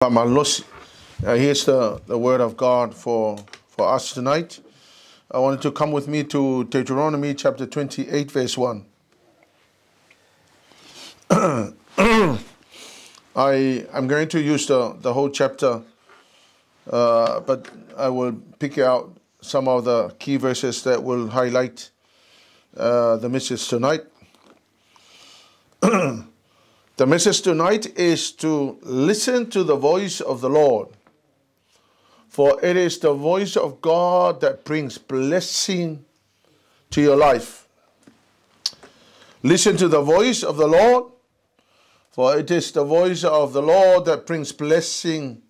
Here's the word of God for us tonight. I want you to come with me to Deuteronomy chapter 28, verse 1. I'm going to use the whole chapter, but I will pick out some of the key verses that will highlight the message tonight. The message tonight is to listen to the voice of the Lord, for it is the voice of God that brings blessing to your life. Listen to the voice of the Lord, for it is the voice of the Lord that brings blessing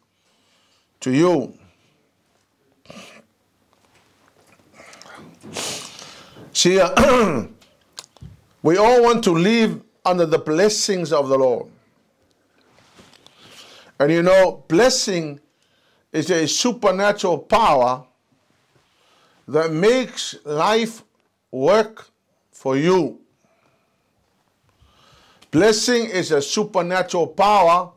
to you. See, we all want to live under the blessings of the Lord. And you know, blessing is a supernatural power that makes life work for you. Blessing is a supernatural power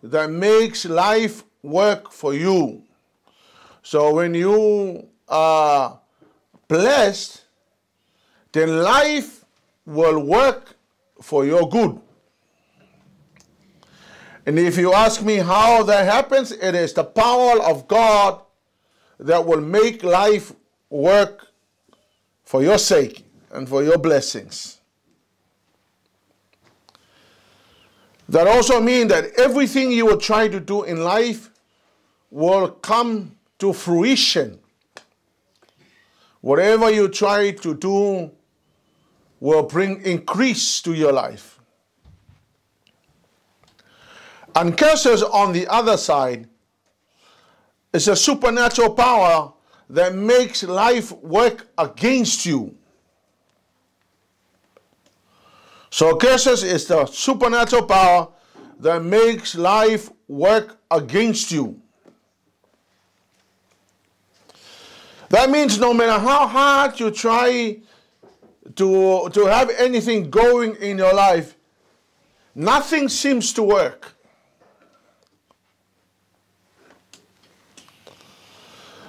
that makes life work for you. So when you are blessed, then life will work for your good. And if you ask me how that happens, it is the power of God that will make life work for your sake and for your blessings. That also means that everything you will try to do in life will come to fruition. Whatever you try to do will bring increase to your life. And curses, on the other side, is a supernatural power that makes life work against you. So curses is the supernatural power that makes life work against you. That means no matter how hard you try to have anything going in your life, nothing seems to work.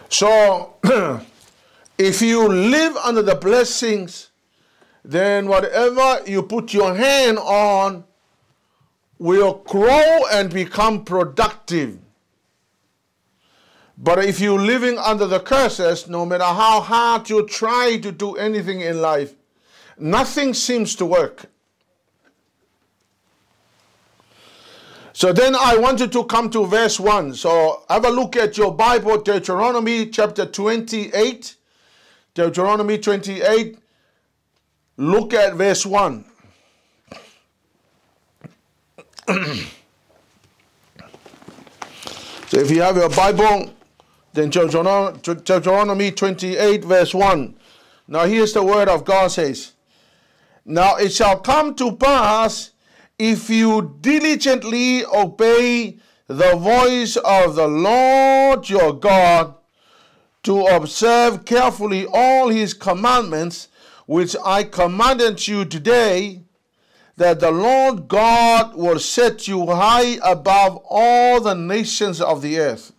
So, if you live under the blessings, then whatever you put your hand on will grow and become productive. But if you're living under the curses, no matter how hard you try to do anything in life, nothing seems to work. So then I wanted to come to verse 1. So have a look at your Bible, Deuteronomy chapter 28. Deuteronomy 28. Look at verse 1. So if you have your Bible, then Deuteronomy 28 verse 1. Now here's the word of God says, "Now it shall come to pass, if you diligently obey the voice of the Lord your God, to observe carefully all his commandments, which I commanded you today, that the Lord God will set you high above all the nations of the earth."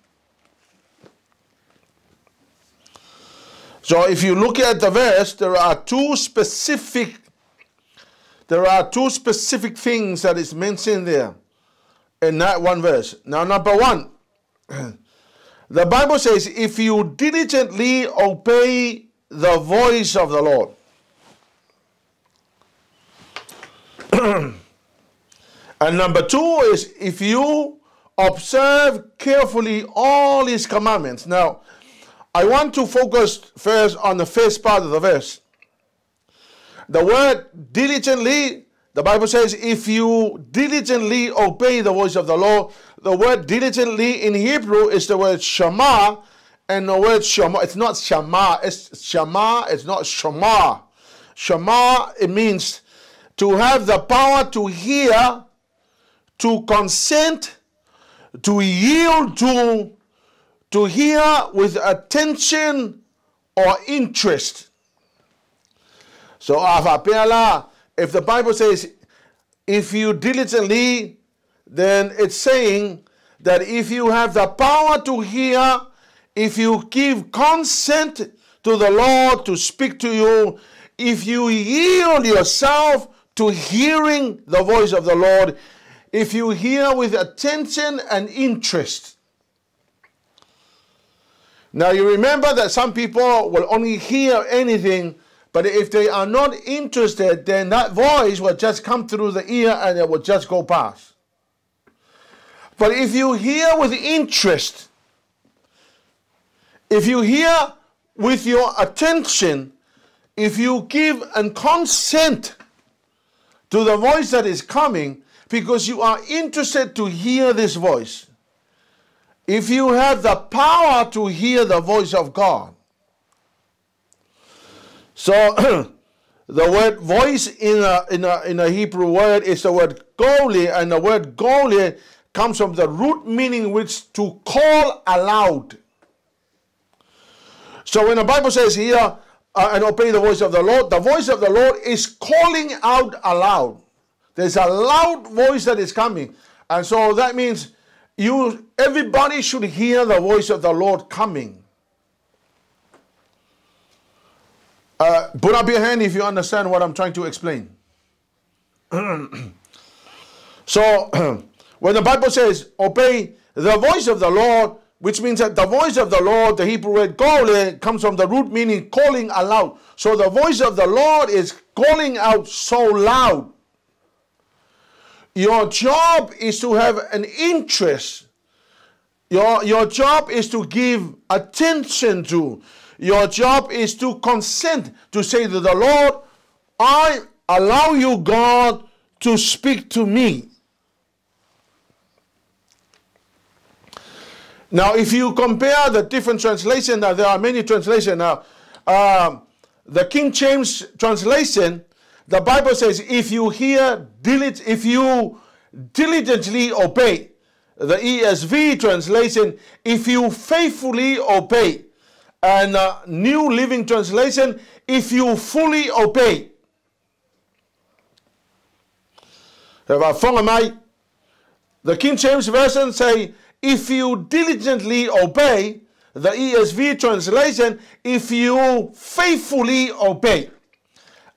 So if you look at the verse, there are two specific things that is mentioned there in that one verse. Now, number one, the Bible says, if you diligently obey the voice of the Lord. And number two is, if you observe carefully all his commandments. Now, I want to focus first on the first part of the verse. The word diligently, the Bible says, if you diligently obey the voice of the Lord. The word diligently in Hebrew is the word shama, and the word shama, it's not shama, it's shama, it's not shama. Shama, it means to have the power to hear, to consent, to yield to hear with attention or interest. So, if the Bible says, if you diligently, then it's saying that if you have the power to hear, if you give consent to the Lord to speak to you, if you yield yourself to hearing the voice of the Lord, if you hear with attention and interest. Now you remember that some people will only hear anything, but if they are not interested, then that voice will just come through the ear and it will just go past. But if you hear with interest, if you hear with your attention, if you give and consent to the voice that is coming, because you are interested to hear this voice, if you have the power to hear the voice of God. So the word voice in a Hebrew word is the word goli, and the word goli comes from the root meaning which to call aloud. So when the Bible says here, and obey the voice of the Lord is calling out aloud. There's a loud voice that is coming. And so that means everybody should hear the voice of the Lord coming. Put up your hand if you understand what I'm trying to explain. So when the Bible says obey the voice of the Lord, which means that the voice of the Lord, the Hebrew word gole, comes from the root meaning calling aloud. So the voice of the Lord is calling out so loud. Your job is to have an interest. Your job is to give attention to. Your job is to consent to say to the Lord, I allow you, God, to speak to me. Now, if you compare the different translations, now there are many translations. Now, the King James translation, the Bible says, if you diligently obey. The ESV translation, if you faithfully obey. And New Living Translation, if you fully obey. The King James Version say, if you diligently obey. The ESV translation, if you faithfully obey.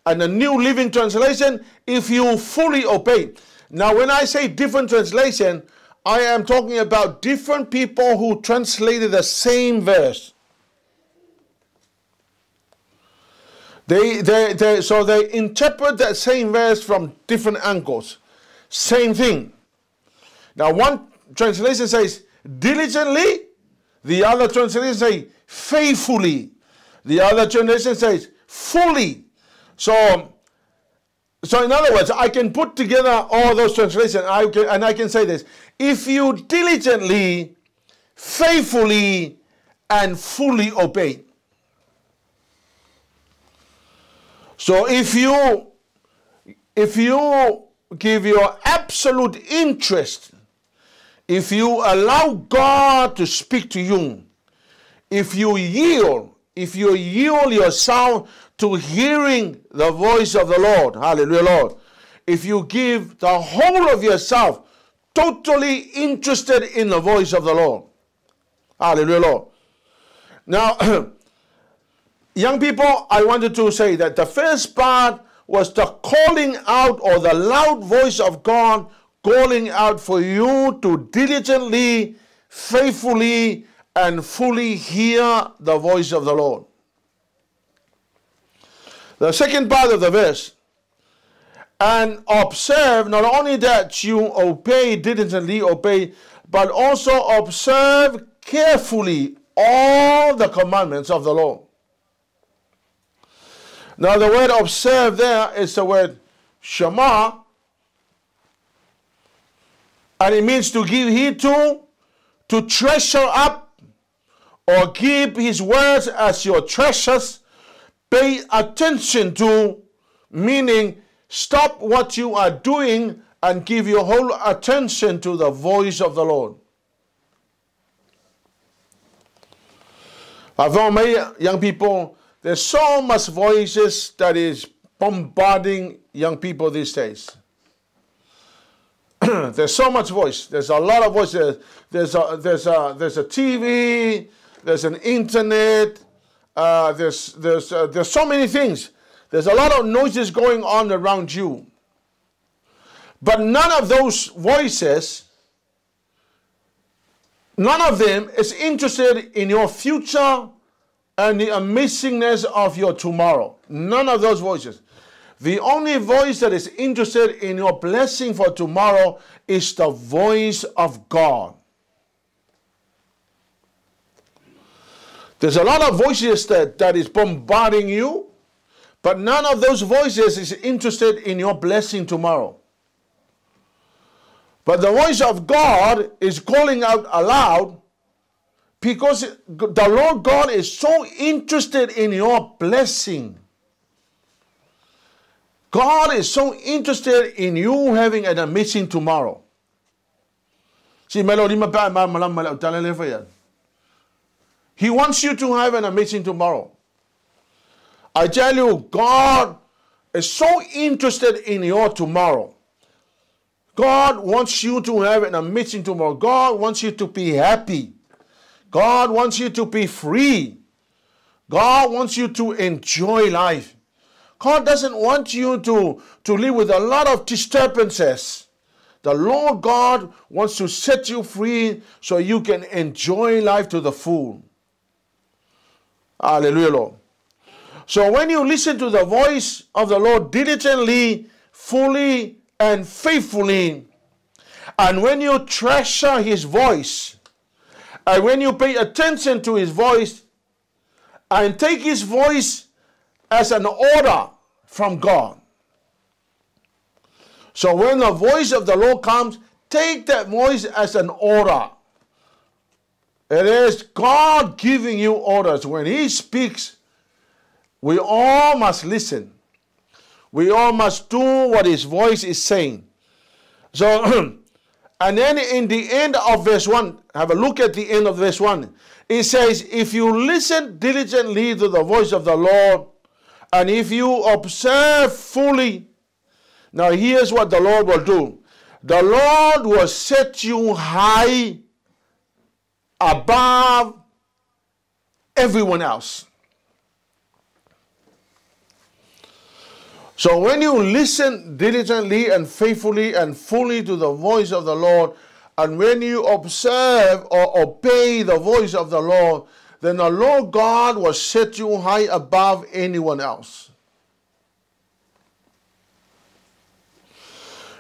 And the New Living Translation, if you fully obey. Now, when I say different translation, I am talking about different people who translated the same verse. So they interpret that same verse from different angles. Same thing. Now, one translation says diligently, the other translation says faithfully, the other translation says fully. So in other words, I can put together all those translations and I can say this: if you diligently, faithfully, and fully obey. So if you give your absolute interest, if you allow God to speak to you, if you yield yourself to hearing the voice of the Lord, hallelujah, Lord, if you give the whole of yourself totally interested in the voice of the Lord, hallelujah, Lord. Now, young people, I wanted to say that the first part was the calling out, or the loud voice of God calling out for you to diligently, faithfully, and fully hear the voice of the Lord. The second part of the verse, and observe, not only that you obey, diligently obey, but also observe carefully all the commandments of the Lord. Now the word observe there is the word shema, and it means to give heed to treasure up, or keep his words as your treasures, pay attention to, meaning stop what you are doing and give your whole attention to the voice of the Lord. I found many young people, there's so much voices that is bombarding young people these days. There's so much voice. There's a lot of voice. There's a TV. There's an internet. There's so many things. There's a lot of noises going on around you. But none of those voices, none of them is interested in your future and the amazingness of your tomorrow. None of those voices. The only voice that is interested in your blessing for tomorrow is the voice of God. There's a lot of voices that is bombarding you, but none of those voices is interested in your blessing tomorrow. But the voice of God is calling out aloud because the Lord God is so interested in your blessing. God is so interested in you having an amazing tomorrow. He wants you to have an amazing tomorrow. I tell you, God is so interested in your tomorrow. God wants you to have an amazing tomorrow. God wants you to be happy. God wants you to be free. God wants you to enjoy life. God doesn't want you to live with a lot of disturbances. The Lord God wants to set you free so you can enjoy life to the full. Hallelujah, Lord. So when you listen to the voice of the Lord diligently, fully, and faithfully, and when you treasure His voice, and when you pay attention to His voice, and take His voice as an order from God. So when the voice of the Lord comes, take that voice as an order. It is God giving you orders. When He speaks, we all must listen. We all must do what His voice is saying. So, and then in the end of verse 1, have a look at the end of verse 1. It says, if you listen diligently to the voice of the Lord, and if you observe fully, now here's what the Lord will do. The Lord will set you high above everyone else. So when you listen diligently and faithfully and fully to the voice of the Lord, and when you observe or obey the voice of the Lord, then the Lord God will set you high above anyone else.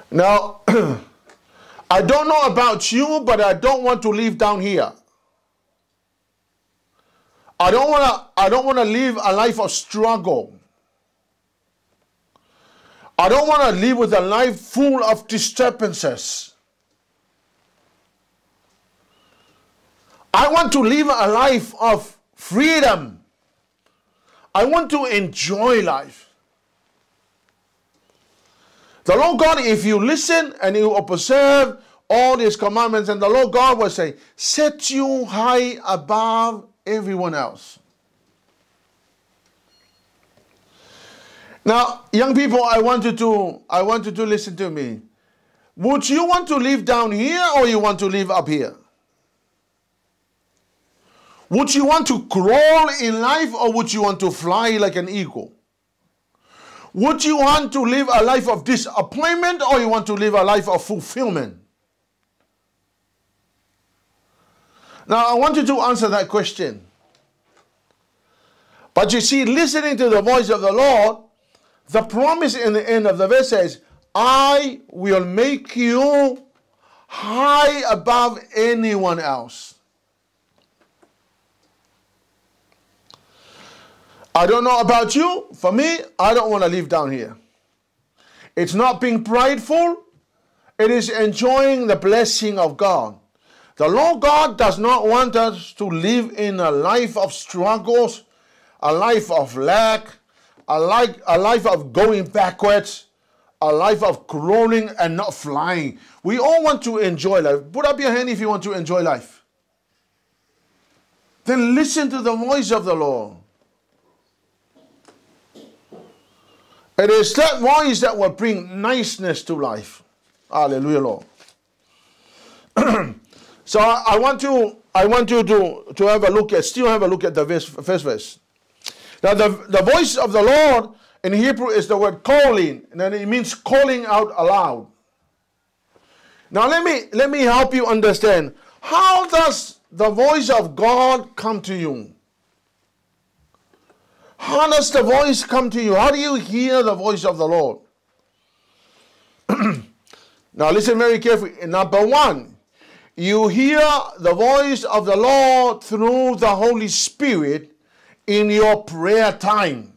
Now, I don't know about you, but I don't want to live down here. I don't want to live a life of struggle. I don't want to live with a life full of disturbances. I want to live a life of freedom. I want to enjoy life. The Lord God, if you listen and you observe all His commandments, and the Lord God will say, set you high above everyone else. Now, young people, I want you to listen to me. Would you want to live down here or you want to live up here? Would you want to crawl in life or would you want to fly like an eagle? Would you want to live a life of disappointment or you want to live a life of fulfillment? Now, I want you to answer that question. But you see, listening to the voice of the Lord, the promise in the end of the verse says, I will make you high above anyone else. I don't know about you. For me, I don't want to live down here. It's not being prideful. It is enjoying the blessing of God. The Lord God does not want us to live in a life of struggles, a life of lack, a life of going backwards, a life of crawling and not flying. We all want to enjoy life. Put up your hand if you want to enjoy life. Then listen to the voice of the Lord. It is that voice that will bring niceness to life. Hallelujah, Lord. So I want you to have a look at, still have a look at the first verse. Now the voice of the Lord in Hebrew is the word calling, and then it means calling out aloud. Now let me help you understand. How does the voice of God come to you? How does the voice come to you? How do you hear the voice of the Lord? Now listen very carefully. Number one, you hear the voice of the Lord through the Holy Spirit in your prayer time.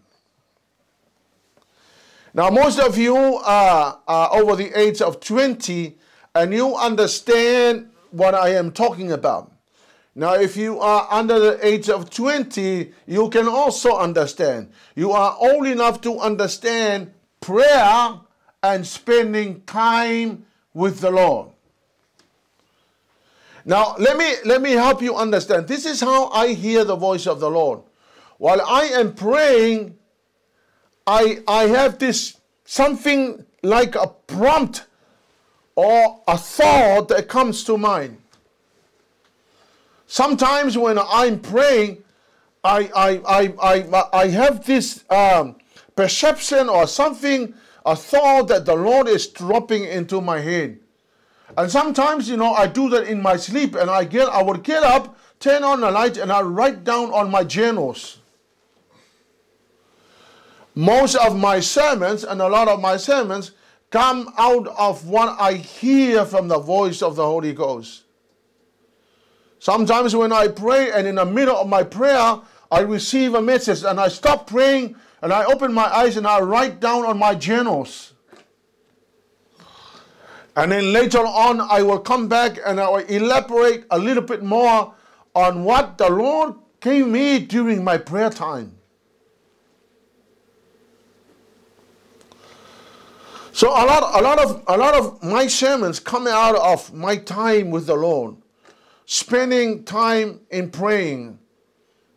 Now most of you are over the age of 20 and you understand what I am talking about. Now if you are under the age of 20, you can also understand. You are old enough to understand prayer and spending time with the Lord. Now let me help you understand. This is how I hear the voice of the Lord. While I am praying, I have this something like a prompt or a thought that comes to mind. Sometimes when I'm praying, I have this perception or something, a thought that the Lord is dropping into my head. And sometimes, you know, I do that in my sleep, and I would get up, turn on the light, and I write down on my journals. Most of my sermons and a lot of my sermons come out of what I hear from the voice of the Holy Ghost. Sometimes when I pray and in the middle of my prayer, I receive a message and I stop praying and I open my eyes and I write down on my journals. And then later on, I will come back and I will elaborate a little bit more on what the Lord gave me during my prayer time. So a lot of my sermons come out of my time with the Lord, spending time in praying.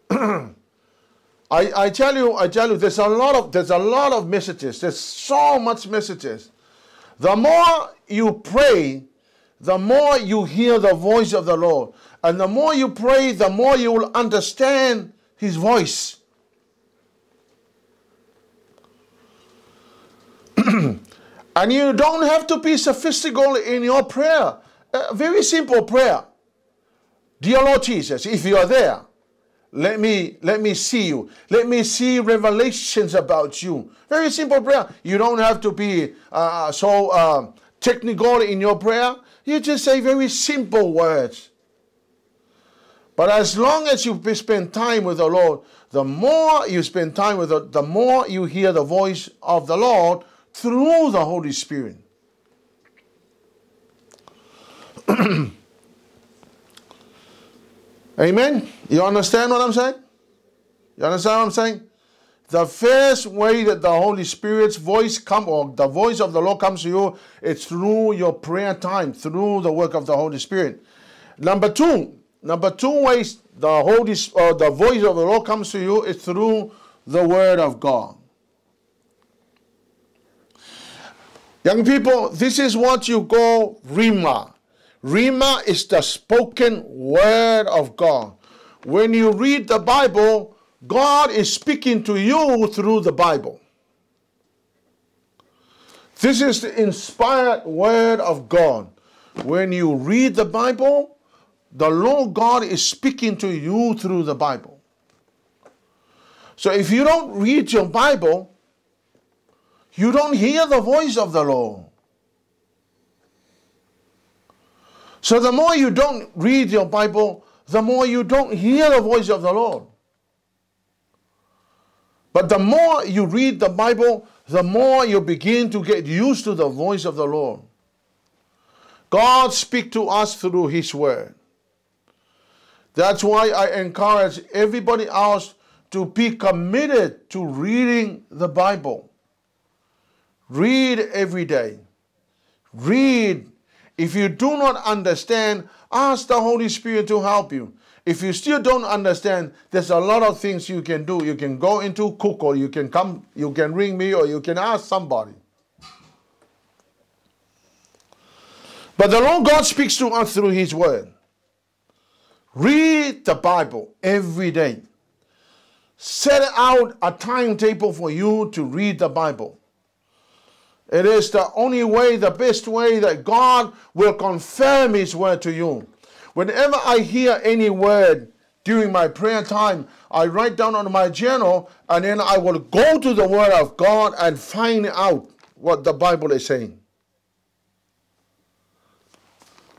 I tell you, there's a lot of messages. There's so much messages. The more you pray, the more you hear the voice of the Lord, and the more you pray, the more you will understand His voice. And you don't have to be sophisticated in your prayer. A very simple prayer. Dear Lord Jesus, if you are there, let me see you. Let me revelations about you. Very simple prayer. You don't have to be so technical in your prayer. You just say very simple words. But as long as you spend time with the Lord, the more you spend time with the more you hear the voice of the Lord through the Holy Spirit. Amen? You understand what I'm saying? You understand what I'm saying? The first way that the Holy Spirit's voice comes, or the voice of the Lord comes to you, it's through your prayer time, through the work of the Holy Spirit. Number two ways the voice of the Lord comes to you is through the Word of God. Young people, this is what you call Rhema. Rhema is the spoken word of God. When you read the Bible, God is speaking to you through the Bible. This is the inspired word of God. When you read the Bible, the Lord God is speaking to you through the Bible. So if you don't read your Bible, you don't hear the voice of the Lord. So the more you don't read your Bible, the more you don't hear the voice of the Lord. But the more you read the Bible, the more you begin to get used to the voice of the Lord. God speaks to us through His Word. That's why I encourage everybody else to be committed to reading the Bible. Read every day. Read. If you do not understand, ask the Holy Spirit to help you. If you still don't understand, there's a lot of things you can do. You can go into Cook, or you can come, you can ring me, or you can ask somebody. But the Lord God speaks to us through His Word. Read the Bible every day. Set out a timetable for you to read the Bible. It is the only way, the best way that God will confirm His Word to you. Whenever I hear any word during my prayer time, I write down on my journal, and then I will go to the Word of God and find out what the Bible is saying.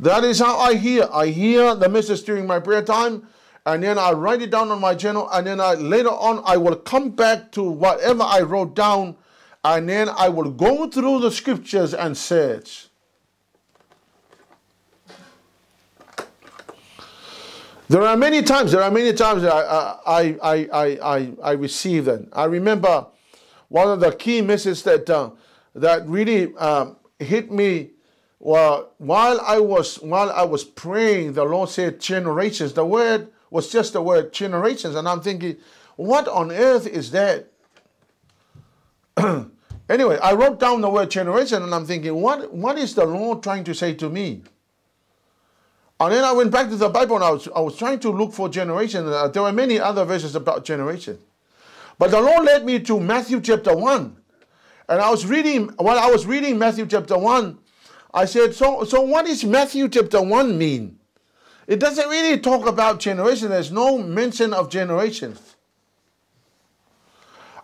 That is how I hear. I hear the message during my prayer time, and then I write it down on my journal, and then later on I will come back to whatever I wrote down, and then I will go through the scriptures and search. There are many times that I receive that. I remember one of the key messages that really hit me. Well, while I was praying, the Lord said generations. The word was just the word generations, and I'm thinking, what on earth is that? Anyway, I wrote down the word generation, and I'm thinking, what is the Lord trying to say to me? And then I went back to the Bible, and I was trying to look for generation. There were many other verses about generation, but the Lord led me to Matthew chapter 1, and I was reading. While I was reading Matthew chapter 1, I said, so what does Matthew chapter 1 mean? It doesn't really talk about generation. There's no mention of generations.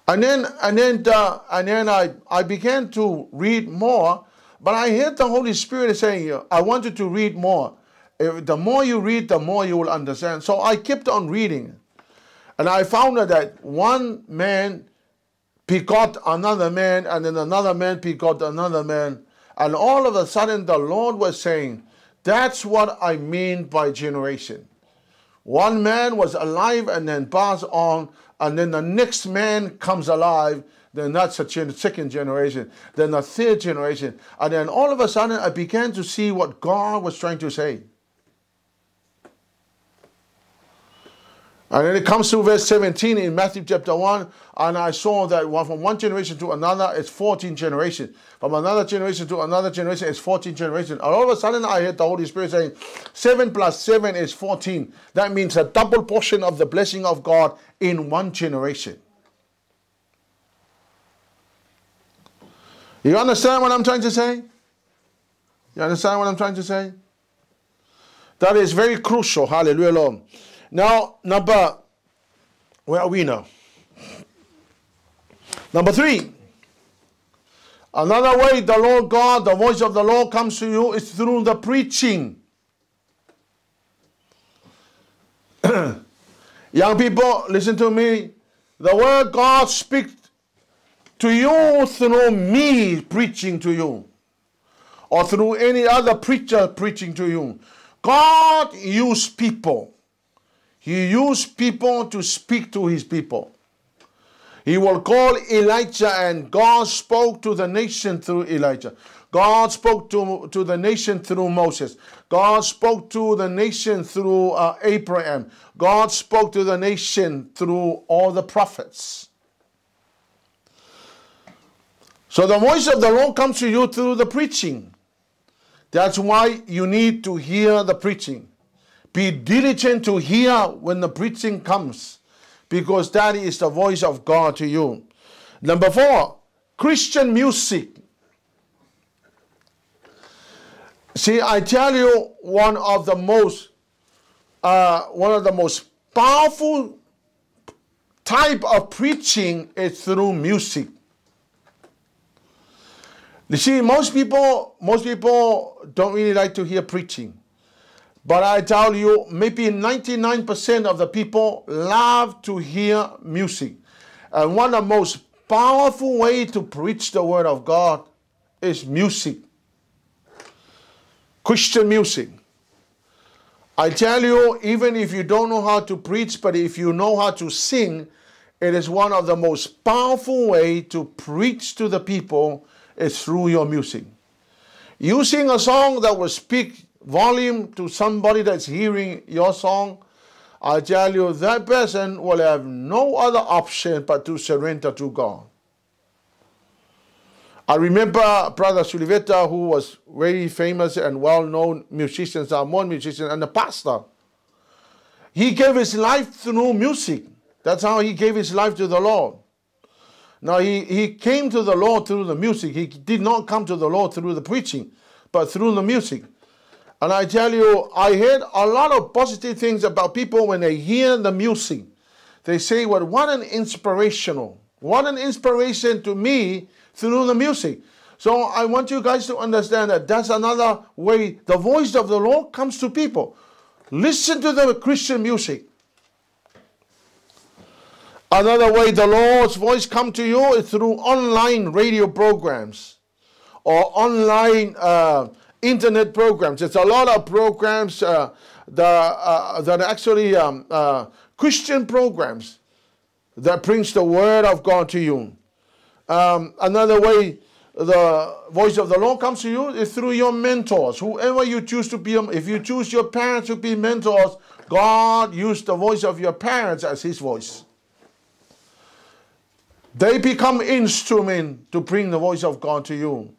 And then I began to read more, but I heard the Holy Spirit saying, I want you to read more. The more you read, the more you will understand. So I kept on reading. And I found that one man begot another man, and then another man begot another man. And all of a sudden, the Lord was saying, that's what I mean by generation. One man was alive and then passed on, and then the next man comes alive, then that's a second generation, then a third generation. And then all of a sudden, I began to see what God was trying to say. And then it comes to verse 17 in Matthew chapter 1, and I saw that from one generation to another, it's 14 generations. From another generation to another generation, it's 14 generations. And all of a sudden, I heard the Holy Spirit saying, 7 plus 7 is 14. That means a double portion of the blessing of God in one generation. You understand what I'm trying to say? You understand what I'm trying to say? That is very crucial. Hallelujah, Lord. Now, where are we now? Number 3. Another way the Lord God, the voice of the Lord comes to you is through the preaching. Young people, listen to me. The word God speaks to you through me preaching to you, or through any other preacher preaching to you. God used people. He used people to speak to His people. He will call Elijah, and God spoke to the nation through Elijah. God spoke to the nation through Moses. God spoke to the nation through Abraham. God spoke to the nation through all the prophets. So the voice of the Lord comes to you through the preaching. That's why you need to hear the preaching. Be diligent to hear when the preaching comes, because that is the voice of God to you. Number 4, Christian music. See, I tell you, one of the most powerful type of preaching is through music. You see, most people don't really like to hear preaching. But I tell you, maybe 99% of the people love to hear music. And one of the most powerful ways to preach the Word of God is music. Christian music. I tell you, even if you don't know how to preach, but if you know how to sing, it is one of the most powerful ways to preach to the people is through your music. You sing a song that will speak volume to somebody that's hearing your song, I tell you, that person will have no other option but to surrender to God. I remember Brother Suluape, who was very famous and well-known musician, Samoan musician, and a pastor. He gave his life through music. That's how he gave his life to the Lord. Now, he came to the Lord through the music. He did not come to the Lord through the preaching, but through the music. And I tell you, I heard a lot of positive things about people when they hear the music. They say, well, what an inspirational. What an inspiration to me through the music. So I want you guys to understand that that's another way the voice of the Lord comes to people. Listen to the Christian music. Another way the Lord's voice comes to you is through online radio programs or online internet programs. There's a lot of programs that are actually Christian programs that brings the word of God to you. Another way the voice of the Lord comes to you is through your mentors. Whoever you choose to be, if you choose your parents to be mentors, God used the voice of your parents as his voice. They become instrument to bring the voice of God to you.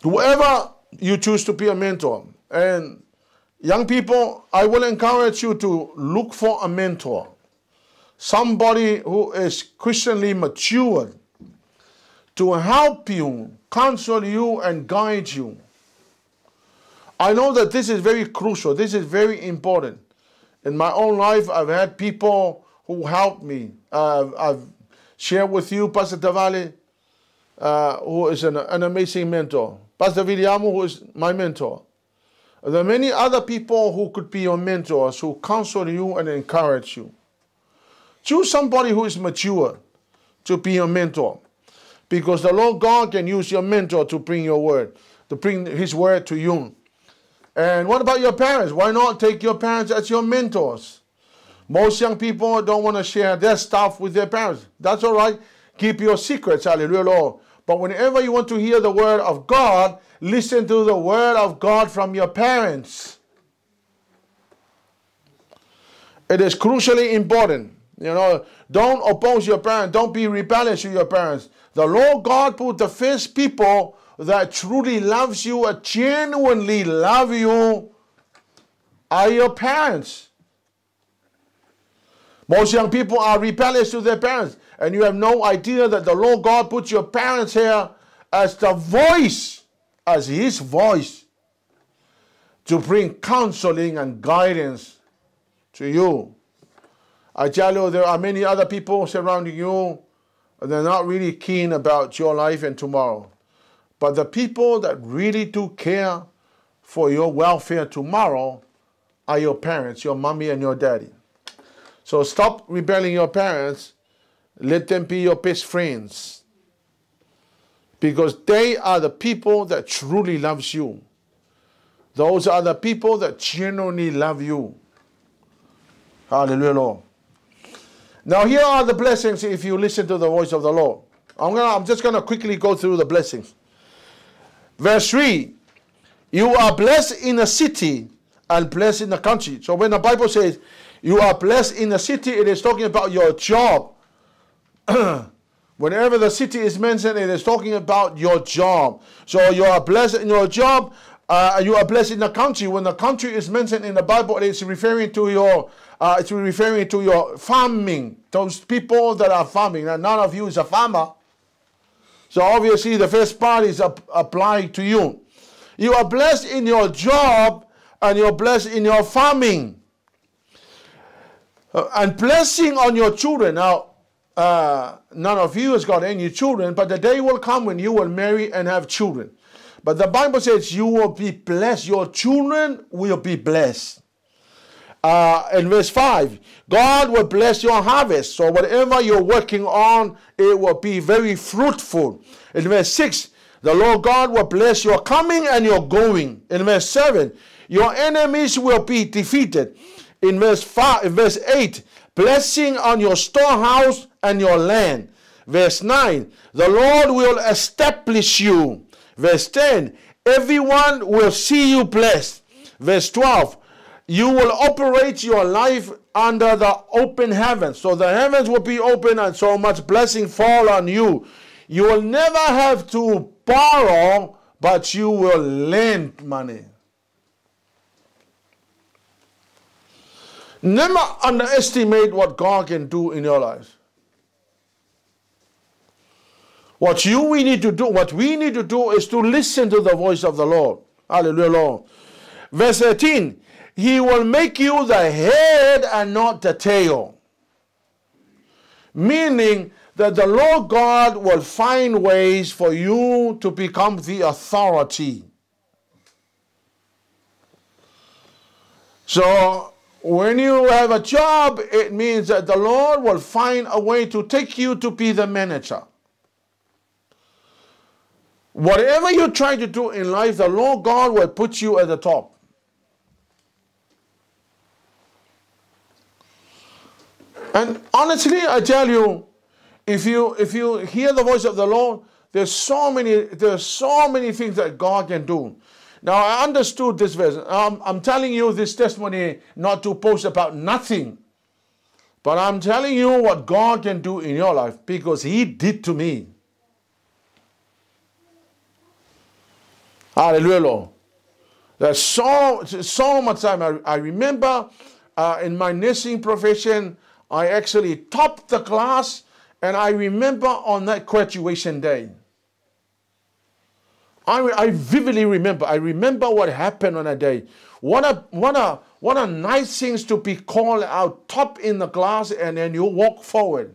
Whoever you choose to be a mentor. And young people, I will encourage you to look for a mentor. Somebody who is Christianly matured to help you, counsel you, and guide you. I know that this is very crucial. This is very important. In my own life, I've had people who helped me. I've shared with you Pastor Tavale, who is an amazing mentor. Pastor Williamo, who is my mentor. There are many other people who could be your mentors, who counsel you and encourage you. Choose somebody who is mature to be your mentor. Because the Lord God can use your mentor to bring your word, to bring his word to you. And what about your parents? Why not take your parents as your mentors? Most young people don't want to share their stuff with their parents. That's all right. Keep your secrets, hallelujah, Lord. But whenever you want to hear the word of God, listen to the word of God from your parents. It is crucially important. You know, don't oppose your parents. Don't be rebellious to your parents. The Lord God put the first people that truly loves you, genuinely love you, are your parents. Most young people are rebellious to their parents, and you have no idea that the Lord God put your parents here as the voice, as his voice, to bring counseling and guidance to you. I tell you, there are many other people surrounding you, and they're not really keen about your life and tomorrow. But the people that really do care for your welfare tomorrow are your parents, your mommy and your daddy. So stop rebelling your parents. Let them be your best friends. Because they are the people that truly loves you. Those are the people that genuinely love you. Hallelujah, Lord. Now here are the blessings if you listen to the voice of the Lord. I'm just going to quickly go through the blessings. Verse 3, you are blessed in the city and blessed in the country. So when the Bible says you are blessed in the city, it is talking about your job. Whenever the city is mentioned, it is talking about your job. So you are blessed in your job. You are blessed in the country. When the country is mentioned in the Bible, it's referring to your farming. Those people that are farming. Now, none of you is a farmer. So obviously the first part is applied to you. You are blessed in your job and you're blessed in your farming. And blessing on your children. Now, none of you has got any children, but the day will come when you will marry and have children. But the Bible says you will be blessed. Your children will be blessed. In verse 5, God will bless your harvest. So whatever you're working on, it will be very fruitful. In verse 6, the Lord God will bless your coming and your going. In verse 7, your enemies will be defeated. In verse 8, blessing on your storehouse and your land. Verse 9, the Lord will establish you. Verse 10, everyone will see you blessed. Verse 12, you will operate your life under the open heavens. So the heavens will be open and so much blessing fall on you. You will never have to borrow, but you will lend money. Never underestimate what God can do in your life. What we need to do is to listen to the voice of the Lord. Hallelujah, Lord. Verse 13, He will make you the head and not the tail. Meaning that the Lord God will find ways for you to become the authority. So, when you have a job, it means that the Lord will find a way to take you to be the manager. Whatever you try to do in life, the Lord God will put you at the top. And honestly, I tell you, if you hear the voice of the Lord, there's so many things that God can do. Now, I understood this verse. I'm telling you this testimony not to post about nothing. But I'm telling you what God can do in your life because He did to me. Hallelujah, Lord. There's so much time. I remember in my nursing profession, I actually topped the class. And I remember on that graduation day, I vividly remember. I remember what happened on that day. What a nice thing to be called out top in the class and then you walk forward.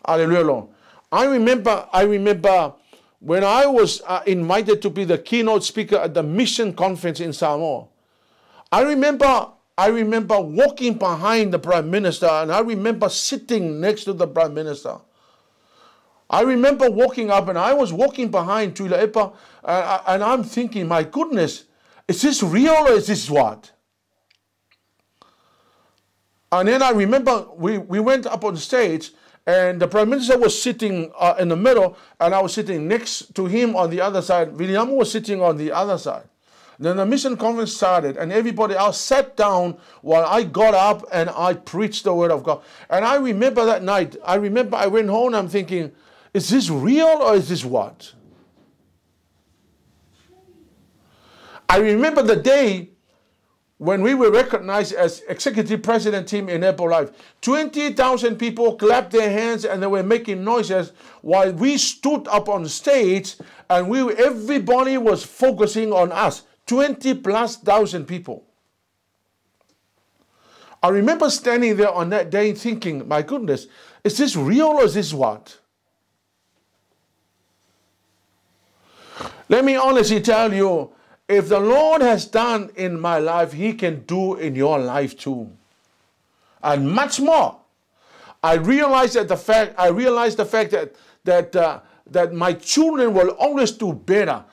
Hallelujah, Lord. I remember when I was invited to be the keynote speaker at the mission conference in Samoa. I remember walking behind the Prime Minister and I remember sitting next to the Prime Minister. I remember walking up and I was walking behind Suluape and I'm thinking, my goodness, is this real or is this what? And then I remember we went up on stage and the Prime Minister was sitting in the middle and I was sitting next to him on the other side. William was sitting on the other side. Then the mission conference started and everybody else sat down while I got up and I preached the word of God. And I remember that night, I went home and I'm thinking, is this real or is this what? I remember the day when we were recognized as executive president team in Apple Life. 20,000 people clapped their hands and they were making noises while we stood up on stage and everybody was focusing on us. 20,000+ people. I remember standing there on that day thinking, my goodness, is this real or is this what? Let me honestly tell you, if the Lord has done in my life, He can do in your life too. And much more. I realized the fact that my children will always do better.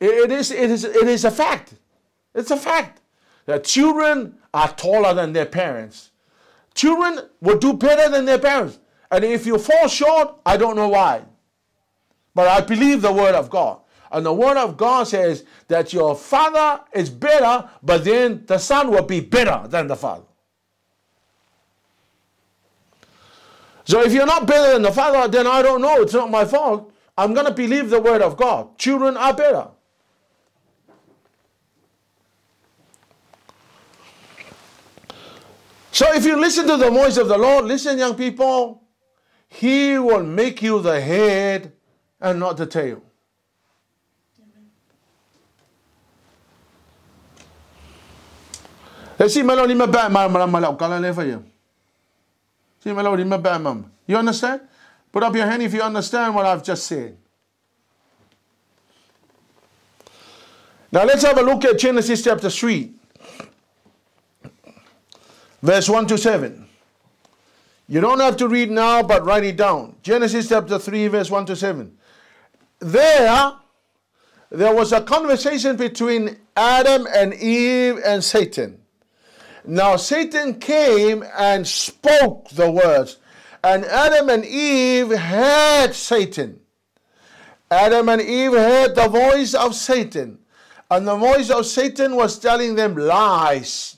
It is a fact. It's a fact that children are taller than their parents. Children will do better than their parents. And if you fall short, I don't know why. But I believe the word of God. And the word of God says that your father is better, but then the son will be better than the father. So if you're not better than the father, then I don't know. It's not my fault. I'm going to believe the word of God. Children are better. So if you listen to the voice of the Lord, listen, young people, He will make you the head and not the tail. You understand? Put up your hand if you understand what I've just said. Now let's have a look at Genesis chapter 3. Verse 1 to 7. You don't have to read now, but write it down. Genesis chapter 3, verse 1 to 7. There was a conversation between Adam and Eve and Satan. Now Satan came and spoke the words, and Adam and Eve heard Satan. Adam and Eve heard the voice of Satan, and the voice of Satan was telling them lies.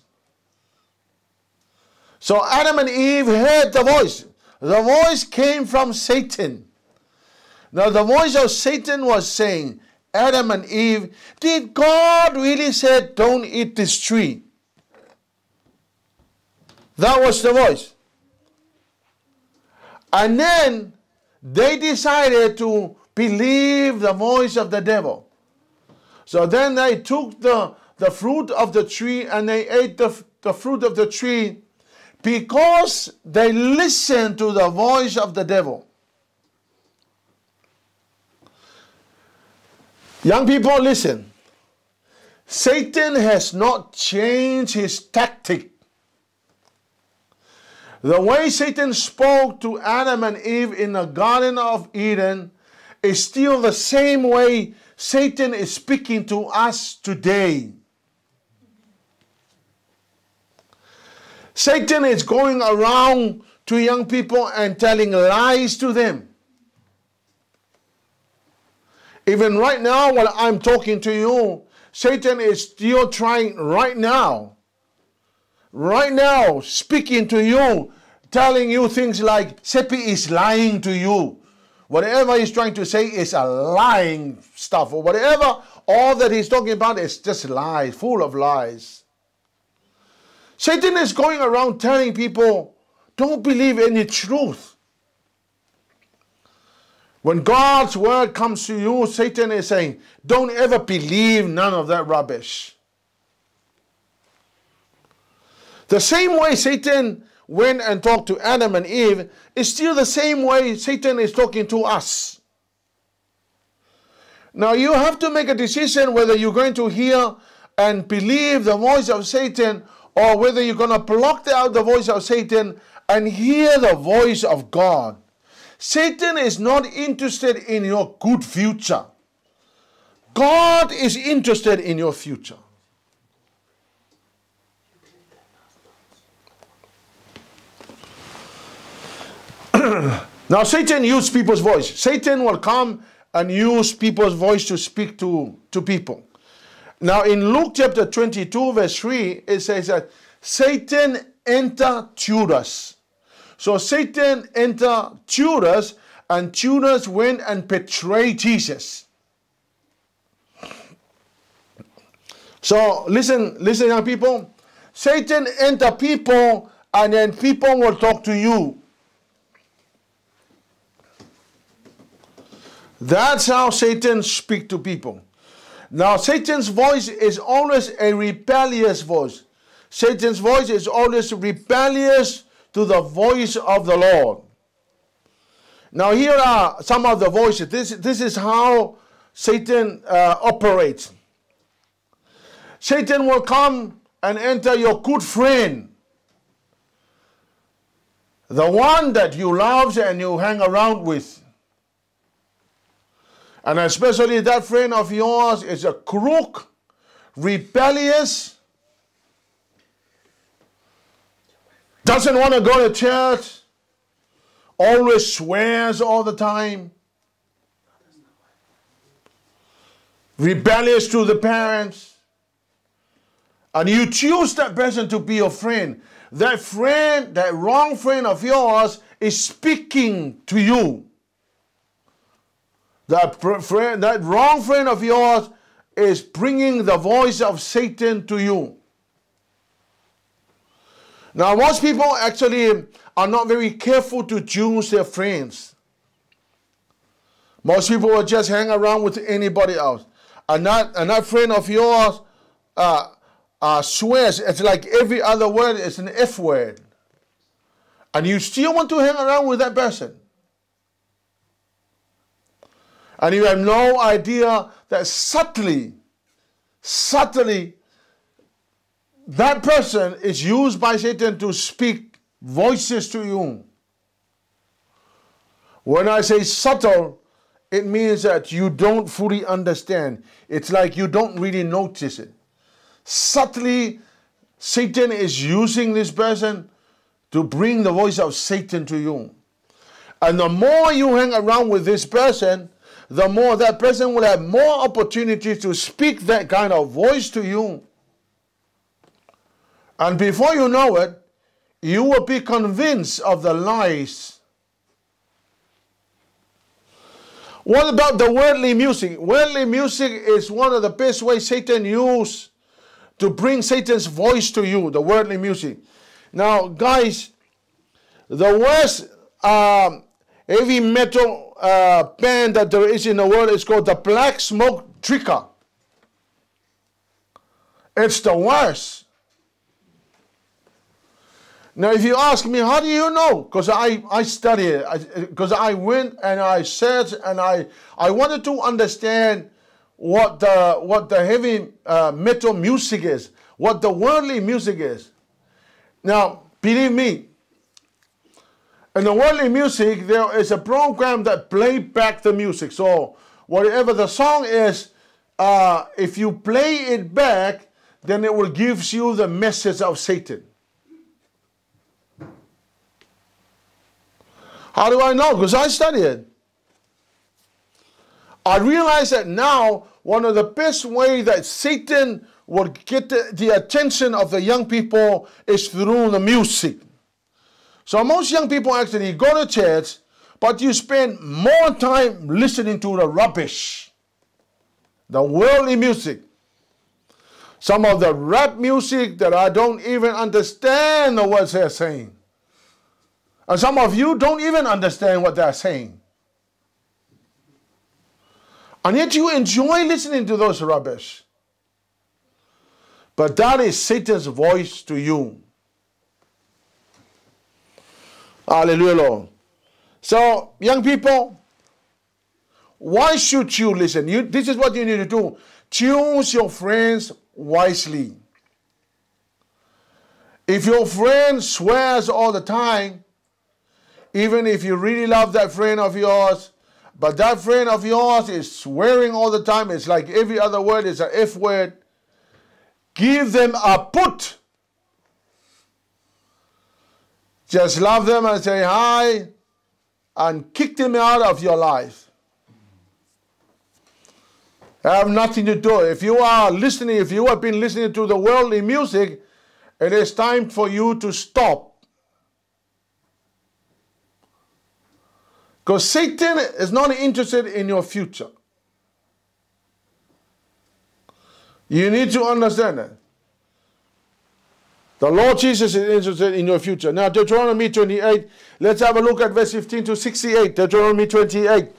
So Adam and Eve heard the voice. The voice came from Satan. Now the voice of Satan was saying, Adam and Eve, did God really say don't eat this tree? That was the voice. And then they decided to believe the voice of the devil. So then they took the fruit of the tree and they ate the fruit of the tree because they listened to the voice of the devil. Young people, listen. Satan has not changed his tactic. The way Satan spoke to Adam and Eve in the Garden of Eden is still the same way Satan is speaking to us today. Satan is going around to young people and telling lies to them. Even right now, while I'm talking to you, Satan is still trying right now, speaking to you, telling you things like, Sepi is lying to you. Whatever he's trying to say is a lying stuff, or whatever, all that he's talking about is just lies, full of lies. Satan is going around telling people, don't believe any truth. When God's word comes to you, Satan is saying, don't ever believe none of that rubbish. The same way Satan went and talked to Adam and Eve is still the same way Satan is talking to us. Now you have to make a decision whether you're going to hear and believe the voice of Satan, or whether you're going to block out the voice of Satan and hear the voice of God. Satan is not interested in your good future. God is interested in your future. Now Satan used people's voice. Satan will come and use people's voice to speak to people. Now in Luke chapter 22 verse 3, it says that Satan entered Judas. So Satan entered Judas, and Judas went and betrayed Jesus. So listen young people. Satan entered people, and then people will talk to you. That's how Satan speaks to people. Now, Satan's voice is always a rebellious voice. Satan's voice is always rebellious to the voice of the Lord. Now, here are some of the voices. This is how Satan operates. Satan will come and enter your good friend, the one that you love and you hang around with. And especially that friend of yours is a crook, rebellious, doesn't want to go to church, always swears all the time, rebellious to the parents. And you choose that person to be your friend. That friend, that wrong friend of yours is speaking to you. That wrong friend of yours is bringing the voice of Satan to you. Now, most people actually are not very careful to choose their friends. Most people will just hang around with anybody else. And that friend of yours swears. It's like every other word is an F word. And you still want to hang around with that person. And you have no idea that subtly, that person is used by Satan to speak voices to you. When I say subtle, it means that you don't fully understand. It's like you don't really notice it. Subtly, Satan is using this person to bring the voice of Satan to you. And the more you hang around with this person, the more that person will have more opportunities to speak that kind of voice to you. And before you know it, you will be convinced of the lies. What about the worldly music? Worldly music is one of the best ways Satan uses to bring Satan's voice to you, the worldly music. Now, guys, the worst heavy metal band that there is in the world is called the Black Smoke Tricker. It's the worst. Now, if you ask me, how do you know? Because I study it. Because I went and I searched and I wanted to understand what the heavy metal music is, what the worldly music is. Now, believe me, in the worldly music, there is a program that plays back the music. So, whatever the song is, if you play it back, then it will give you the message of Satan. How do I know? Because I study it. I realize that now one of the best ways that Satan will get the attention of the young people is through the music. So most young people actually go to church, but you spend more time listening to the rubbish, the worldly music. Some of the rap music that I don't even understand the words they're saying. And some of you don't even understand what they're saying. And yet you enjoy listening to those rubbish. But that is Satan's voice to you. Hallelujah, Lord. So, young people, why should you listen? This is what you need to do. Choose your friends wisely. If your friend swears all the time, even if you really love that friend of yours, but that friend of yours is swearing all the time, it's like every other word is an F word, give them a put. Just love them and say hi and kick them out of your life. Have nothing to do. If you are listening, if you have been listening to the worldly music, it is time for you to stop. Because Satan is not interested in your future. You need to understand that. The Lord Jesus is interested in your future. Now, Deuteronomy 28, let's have a look at verse 15 to 68. Deuteronomy 28.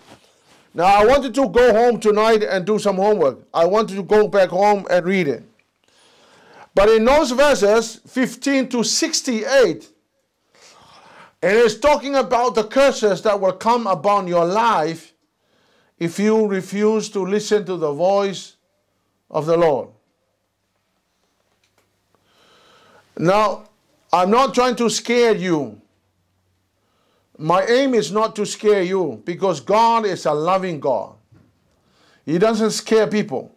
Now, I wanted to go home tonight and do some homework. I wanted to go back home and read it. But in those verses, 15 to 68, it is talking about the curses that will come upon your life if you refuse to listen to the voice of the Lord. Now, I'm not trying to scare you. My aim is not to scare you because God is a loving God. He doesn't scare people.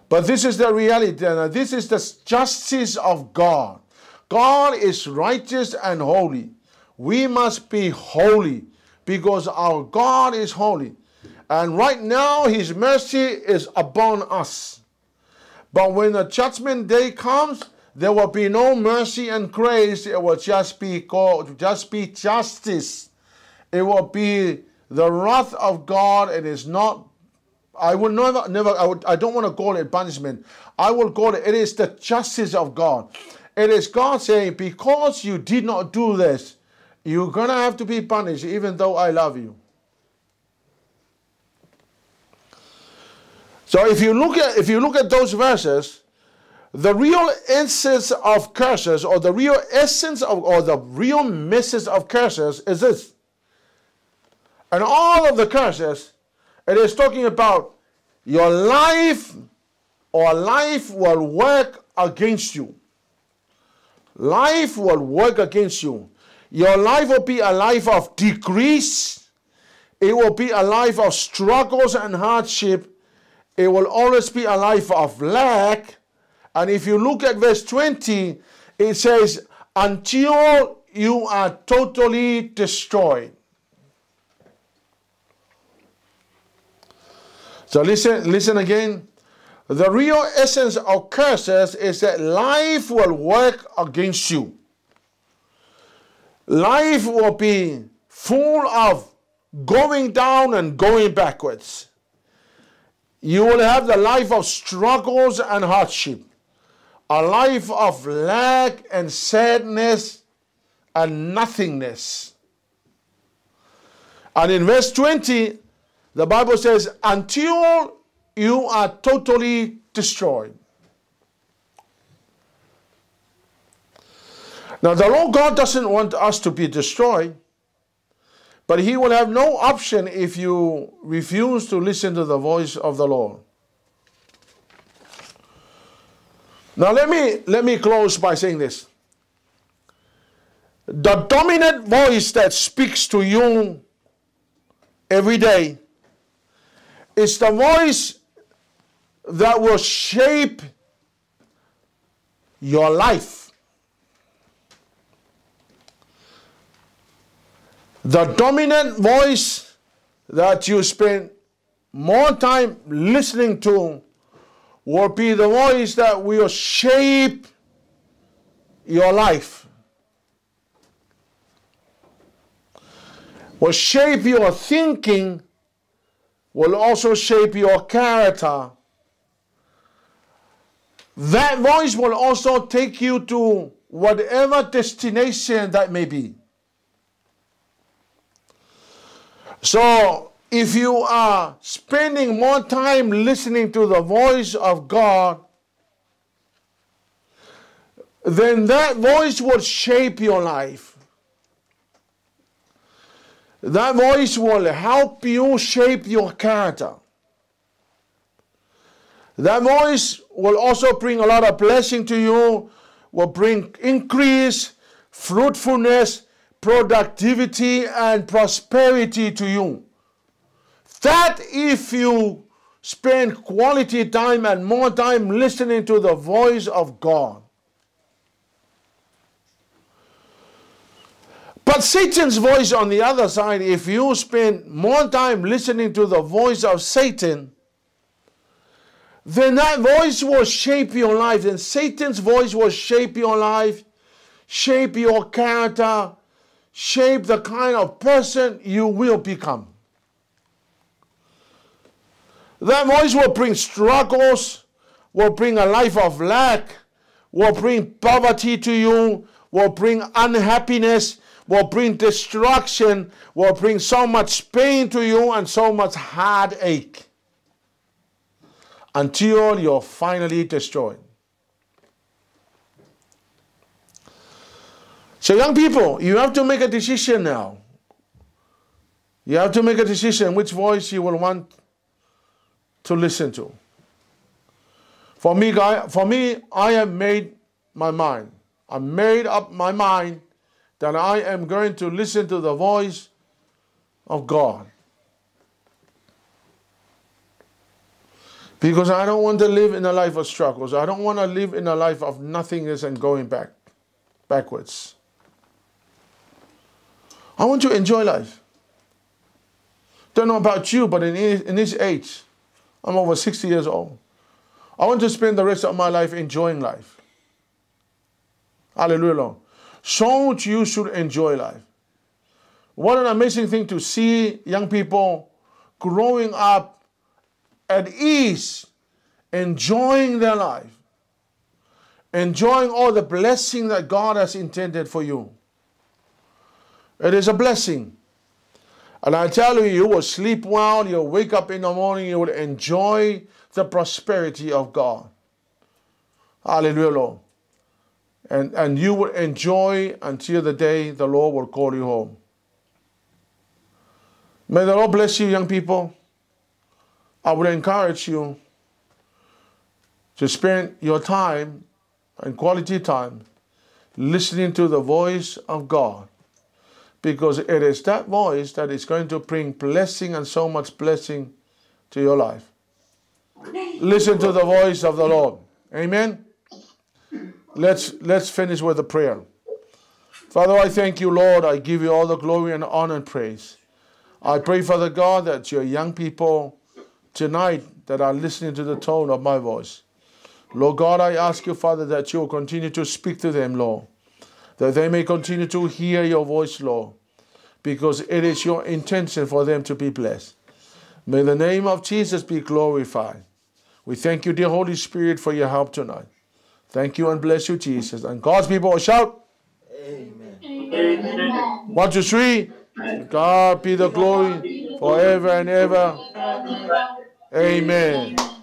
But this is the reality, and this is the justice of God. God is righteous and holy. We must be holy because our God is holy. And right now, His mercy is upon us. But when the judgment day comes, there will be no mercy and grace. It will just be justice. It will be the wrath of God. It is not, I don't want to call it punishment. I will call it is the justice of God. It is God saying, because you did not do this, you're going to have to be punished, even though I love you. So if you look at those verses, the real essence of curses, or the real essence of, or the real message of curses is this. And all of the curses, it is talking about your life, or life will work against you. Life will work against you. Your life will be a life of decrease. It will be a life of struggles and hardship. It will always be a life of lack. And if you look at verse 20, it says, until you are totally destroyed. So listen again. The real essence of curses is that life will work against you. Life will be full of going down and going backwards. You will have the life of struggles and hardship, a life of lack and sadness and nothingness. And in verse 20, the Bible says, until you are totally destroyed. Now, the Lord God doesn't want us to be destroyed, but He will have no option if you refuse to listen to the voice of the Lord. Now, let me close by saying this. The dominant voice that speaks to you every day is the voice that will shape your life. The dominant voice that you spend more time listening to will be the voice that will shape your life, will shape your thinking, will also shape your character. That voice will also take you to whatever destination that may be. So, if you are spending more time listening to the voice of God, then that voice will shape your life. That voice will help you shape your character. That voice will also bring a lot of blessing to you, will bring increase, fruitfulness, productivity, and prosperity to you. That if you spend quality time and more time listening to the voice of God. But Satan's voice on the other side, if you spend more time listening to the voice of Satan, then that voice will shape your life. And Satan's voice will shape your life, shape your character, shape the kind of person you will become. That voice will bring struggles, will bring a life of lack, will bring poverty to you, will bring unhappiness, will bring destruction, will bring so much pain to you and so much heartache until you're finally destroyed. So young people, you have to make a decision now. You have to make a decision which voice you will want to listen to. For me, I have made my mind. I made up my mind that I am going to listen to the voice of God. Because I don't want to live in a life of struggles. I don't want to live in a life of nothingness and going backwards. I want to enjoy life. Don't know about you, but in this age, I'm over 60 years old. I want to spend the rest of my life enjoying life. Hallelujah, Lord. So you should enjoy life. What an amazing thing to see young people growing up at ease, enjoying their life, enjoying all the blessing that God has intended for you. It is a blessing. And I tell you, you will sleep well, you'll wake up in the morning, you will enjoy the prosperity of God. Hallelujah, Lord. And you will enjoy until the day the Lord will call you home. May the Lord bless you, young people. I would encourage you to spend your time and quality time listening to the voice of God. Because it is that voice that is going to bring blessing and so much blessing to your life. Listen to the voice of the Lord. Amen. Let's finish with a prayer. Father, I thank you, Lord. I give you all the glory and honor and praise. I pray, Father God, that your young people tonight that are listening to the tone of my voice, Lord God, I ask you, Father, that you will continue to speak to them, Lord, that they may continue to hear your voice, Lord, because it is your intention for them to be blessed. May the name of Jesus be glorified. We thank you, dear Holy Spirit, for your help tonight. Thank you and bless you, Jesus. And God's people will shout, Amen. Amen. 1, 2, 3. To God be the glory forever and ever. Amen.